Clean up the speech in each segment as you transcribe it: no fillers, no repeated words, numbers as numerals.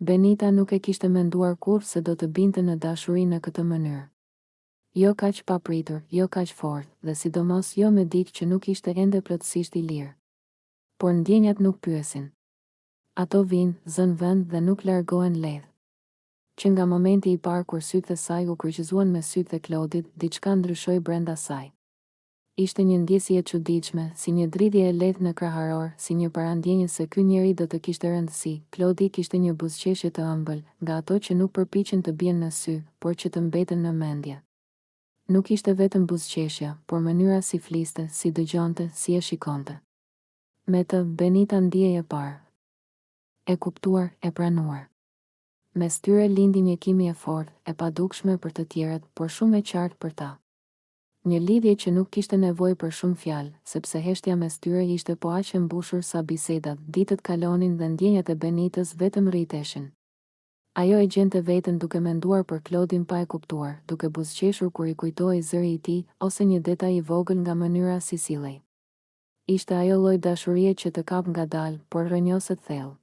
Benita nuk e kishte menduar kurrë se do të binte në dashuri në këtë mënyrë. Jo kaq papritur, jo kaq fort, dhe sidomos jo me dikë që nuk ishte ende plotësisht i lirë. Por ndjenjat nuk pyesin. Ato vinë, zën vend dhe nuk largohen lehtë. Që nga momenti i parë kur sytë e saj u kryqëzuan me sytë e Klodit, diçka ndryshoi brenda saj. Ishte një ndjesje e çuditshme, si një dridhje e lehtë në kraharor, si një parandjenje se ky njeri do të kishte rëndësi. Klodi kishte një buzëqeshje të ëmbël, nga ato që nuk përpiqen të bien në sy, por që të mbeten në mendje. Nuk ishte vetëm buzëqeshja, por mënyra si fliste, si dëgjonte, si e shikonte. Me të, Benita ndiej e parë. E kuptuar, e pranuar. Mes tyre lindi një kimje e fortë, e padukshme për të tjerët, por shumë e qartë për ta. Një lidhje që nuk kishte nevojë për shumë fjalë, sepse heshtja mes tyre ishte po aq e mbushur sa bisedat. Ditët kalonin dhe ndjenjat e Benitës vetëm rriteshin. Ajo e gjente veten duke menduar për Klodin pa e kuptuar, duke buzëqeshur kur i kujtohej zëri i tij ose një detaj i vogël nga mënyra si sillej. Ishte ajo lloj dashurie që të kap ngadalë, por rrënjoset thellë.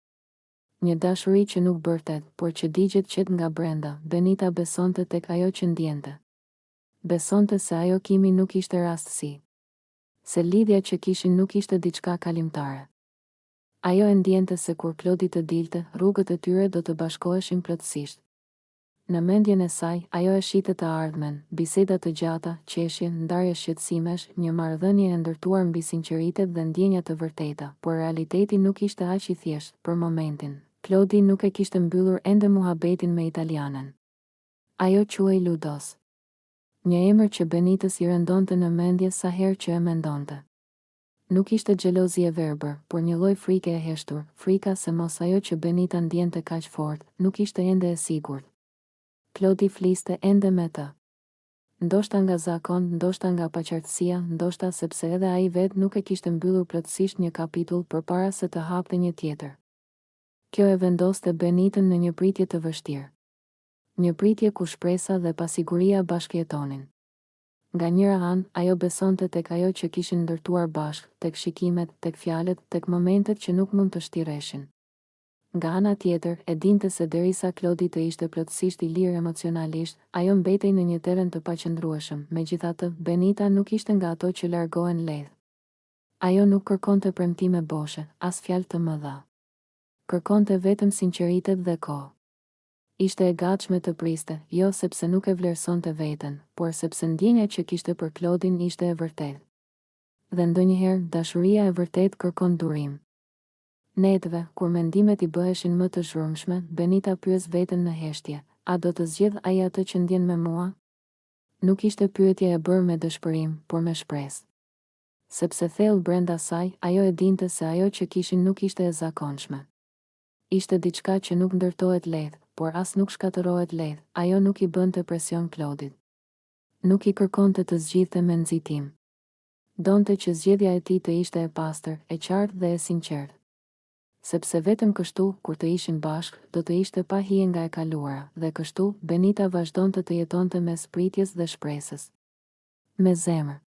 Një dashuri që nuk bërtet, por që digjet qet nga brenda. Benita besonte tek ajo që ndjente. Besonte se ajo kimi nuk ishte rastësi. Se lidhja që kishin nuk ishte diçka kalimtare. Ajo e ndjente se kur Klodi të dilte, rrugët e tyre do të bashkoheshin plotësisht. Në mendjen e saj, ajo e shite të ardhmen, biseda të gjata, qeshje, ndarje shqetësimesh, një marrëdhënie e ndërtuar mbi sinqeritet dhe ndjenja të vërteta, por realiteti nuk ishte aq i thjeshtë për momentin. Klodi nuk e kishte mbyllur ende muhabetin me italianen. Ajo quhej Ludos. Një emër që Benitës i rëndonte në mendje sa herë që e mendonte. Nuk ishte xhelozi e verbër, por një lloj frike e heshtur, frika se mos ajo që Benita ndjente kaq fort, nuk ishte ende e sigurt. Klodi fliste ende me të. Ndoshta nga zakon, ndoshta nga paqartësia, ndoshta sepse edhe ai vetë nuk e kishte mbyllur plotësisht një kapitull përpara se të hapte një tjetër. Kjo e vendoste Benitën në një pritje të vështirë. Një pritje ku shpresa dhe pasiguria bashkëjetonin. Nga njëra anë, ajo besonte tek ajo që kishin ndërtuar bashkë, tek shikimet, tek fjalët, tek momentet që nuk mund të shtireshin. Nga ana tjetër, e dinte se derisa Klodi të ishte plotësisht i lirë emocionalisht, ajo mbetej në një terren të paqëndrueshëm. Megjithatë, Benita nuk ishte nga ato që largohen lehtë. Ajo nuk kërkonte premtime boshe, as fjalë të mëdha. Kërkonte vetëm sinqeritet dhe kohë. Ishte e gatshme të priste, jo sepse nuk e vlerësonte veten, por sepse ndjenja që kishte për Klodin ishte e vërtetë. Dhe ndonjëherë, dashuria e vërtetë kërkon durim. Netëve, kur mendimet i bëheshin më të zhurmshme, Benita pyes veten në heshtje: a do të zgjedh ai atë që ndjen me mua? Nuk ishte pyetje e bërë me dëshpërim, por me shpresë. Sepse thellë brenda saj, ajo e dinte se ajo që kishin nuk ishte e zakonshme. Ishte diçka që nuk ndërtohet lehtë, por as nuk shkatërohet lehtë. Ajo nuk i bënte presion Klodit. Nuk i kërkonte të zgjidhte me nxitim. Donte që zgjedhja e tij të ishte e pastër, e qartë dhe e sinqertë. Sepse vetëm kështu, kur të ishin bashkë, do të ishte pa hije nga e kaluara, dhe kështu, Benita vazhdonte të jetonte mes pritjes dhe shpresës. Me zemër.